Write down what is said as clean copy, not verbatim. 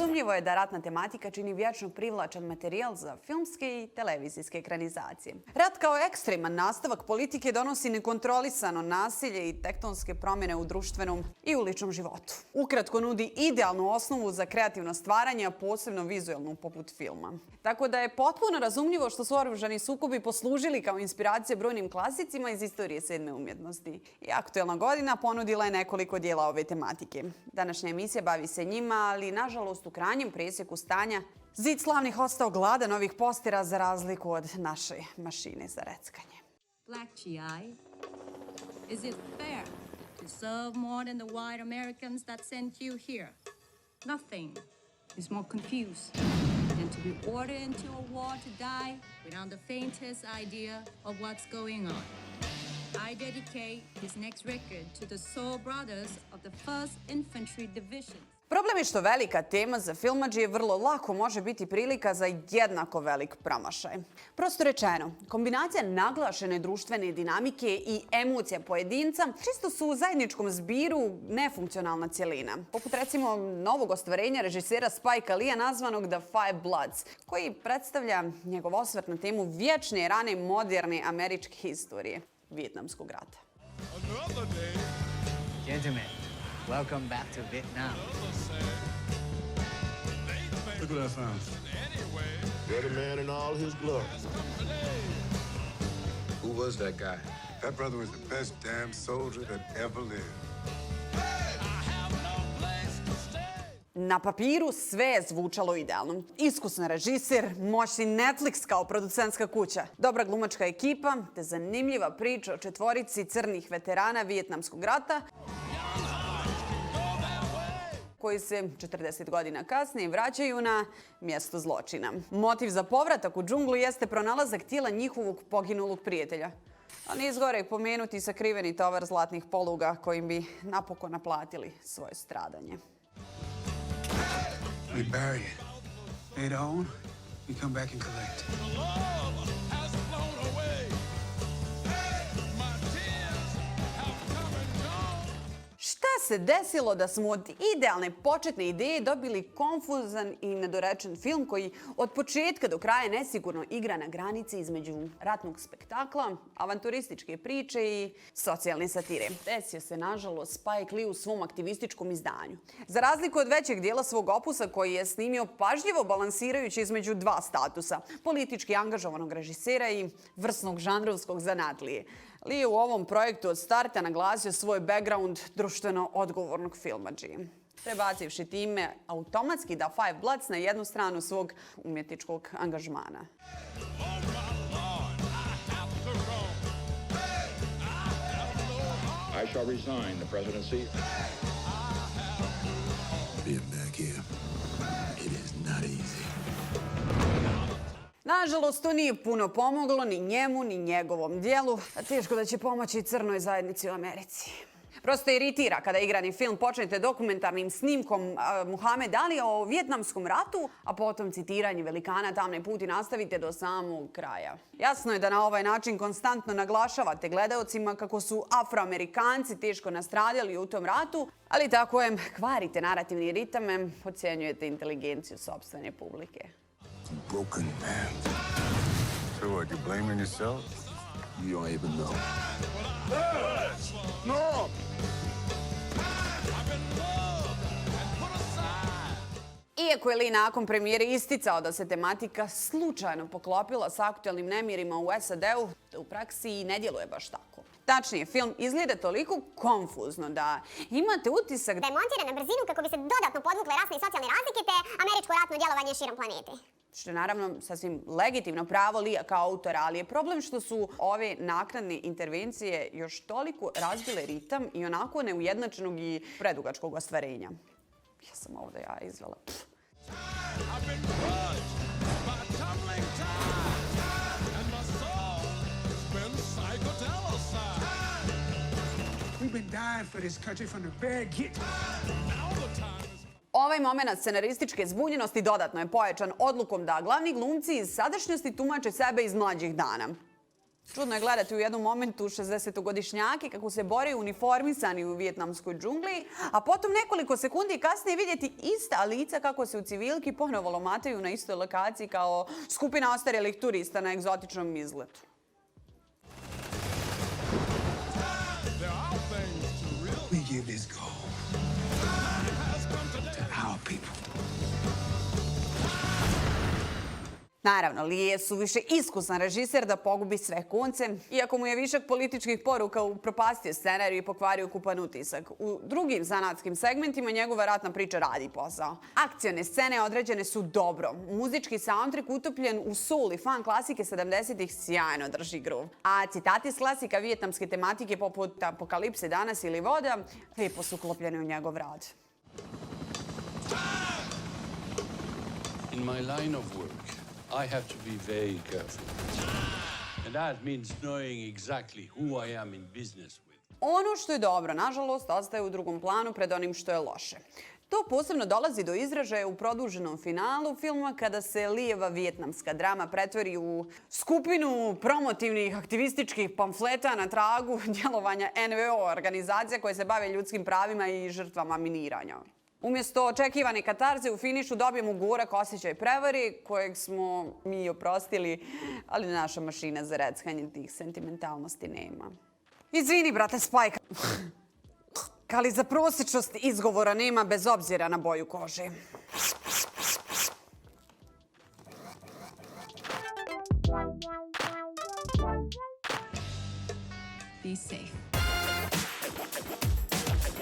Razumljivo je da ratna tematika čini vječno privlačan materijal za filmske i televizijske ekranizacije. Rat kao ekstreman nastavak politike donosi nekontrolisano nasilje i tektonske promjene u društvenom i u ličnom životu. Ukratko nudi idealnu osnovu za kreativno stvaranje, a posebno vizualnu poput filma. Tako da je potpuno razumljivo što su oružani sukobi poslužili kao inspiracija brojnim klasicima iz istorije sedme umjetnosti. I aktuelna godina ponudila je nekoliko dijela ove tematike. Današnja emisija bavi se njima, ali nažalost u krajnjem presjeku stanja zid slavnih ostao gladan ovih postera za razliku od naše mašine za reckanje. Black GI, is it fair to serve more than the white Americans that sent you here? Nothing is more confused than to be ordered into a war to die without the faintest idea of what's going on. I dedicate this next record to the Soul Brothers of the 1st Infantry Division. Problem je što velika tema za filmadžije vrlo lako može biti prilika za jednako velik promašaj. Prosto rečeno, kombinacija naglašene društvene dinamike i emocija pojedinca čisto su u zajedničkom zbiru nefunkcionalna cjelina. Poput recimo novog ostvarenja režisera Spike Leea nazvanog The Five Bloods, koji predstavlja njegov osvrt na temu vječne rane moderne američke historije, Vijetnamskog rata. Gentlemen, welcome back to Vietnam. Look what I found. Ready man in all his glory. Who was that guy? That brother was the best damn soldier that ever lived. Na papiru sve je zvučalo idealno. Iskusan režiser, moćni Netflix kao producentska kuća, dobra glumačka ekipa te zanimljiva priča o četvorici crnih veterana Vijetnamskog rata koji se 40 godina kasnije vraćaju na mjesto zločina. Motiv za povratak u džunglu jeste pronalazak tijela njihovog poginulog prijatelja. A nije zgoreg pomenuti sakriveni tovar zlatnih poluga kojim bi napokon naplatili svoje stradanje. We bury it. Later on, we come back and collect. Šta se desilo da smo od idealne početne ideje dobili konfuzan i nedorečen film koji od početka do kraja nesigurno igra na granici između ratnog spektakla, avanturističke priče i socijalne satire? Desio se, nažalost, Spike Lee u svom aktivističkom izdanju. Za razliku od većeg dijela svog opusa koji je snimio pažljivo balansirajući između dva statusa, politički angažovanog režisera i vrsnog žanrovskog zanatlije, Lee u ovom projektu od starta naglasio svoj background društveno odgovornog filmadžije, prebacivši time automatski The Five Bloods na jednu stranu svog umjetničkog angažmana. I shall resign the presidency. Being back here, it is not easy. Nažalost, to nije puno pomoglo ni njemu, ni njegovom dijelu, a teško da će pomoći i crnoj zajednici u Americi. Prosto iritira kada igrani film počnete dokumentarnim snimkom Muhammed Alija o Vijetnamskom ratu, a potom citiranje velikana Tamne puti nastavite do samog kraja. Jasno je da na ovaj način konstantno naglašavate gledaocima kako su Afroamerikanci teško nastradali u tom ratu, ali tako kvarite narativni ritam, podcjenjujete inteligenciju sopstvene publike. Broken man. So what, you blaming yourself? You don't even know. No! Iako je Lee nakon premijere isticao da se tematika slučajno poklopila s aktualnim nemirima u SAD-u, u praksi ne djeluje baš tako. Tačnije, film izgleda toliko konfuzno da imate utisak da je montiran na brzinu kako bi se dodatno podvukle rasne i socijalne razlike te američko ratno djelovanje širom planete. Što je naravno sasvim legitimno pravo Leea kao autora, ali je problem što su ove naknadne intervencije još toliko razbile ritam i onako neujednačenog i predugačkog ostvarenja. Ja sam ovdje izvela. We've been dying for this country from the very get. Ovaj moment scenarističke zbunjenosti dodatno je pojačan odlukom da glavni glumci iz sadašnjosti tumače sebe iz mlađih dana. Čudno je gledati u jednom momentu 60-godišnjake kako se bore uniformisani u vijetnamskoj džungli, a potom nekoliko sekundi kasnije vidjeti ista lica kako se u civilki ponovo lomataju na istoj lokaciji kao skupina ostarjelih turista na egzotičnom izletu. We give this gold to our people. Naravno, Lee je suviše iskusan režiser da pogubi sve konce, iako mu je višak političkih poruka upropastio scenarij i pokvario kupan utisak. U drugim zanatskim segmentima njegova ratna priča radi posao. Akcione scene određene su dobro. Muzički soundtrack utopljen u soul i funk klasike 70-ih sjajno drži groove. A citati s klasika vijetnamske tematike poput Apokalipse danas ili Voda lijepo su uklopljeni u njegov rad. In my line of work, I have to be very careful. And that means knowing exactly who I am in business with. Ono što je dobro, nažalost, ostaje u drugom planu pred onim što je loše. To posebno dolazi do izražaja u produženom finalu filma kada se Lijeva vijetnamska drama pretvori u skupinu promotivnih aktivističkih pamfleta na tragu djelovanja NVO organizacija koje se bave ljudskim pravima i žrtvama miniranja. Umjesto očekivane katarze u finišu dobijemo gorak osjećaj prevari kojeg smo mi oprostili, ali naša mašina za reckanje tih sentimentalnosti nema. Izvini, brate Spike, ali za prosječnost izgovora nema bez obzira na boju kože. Be safe.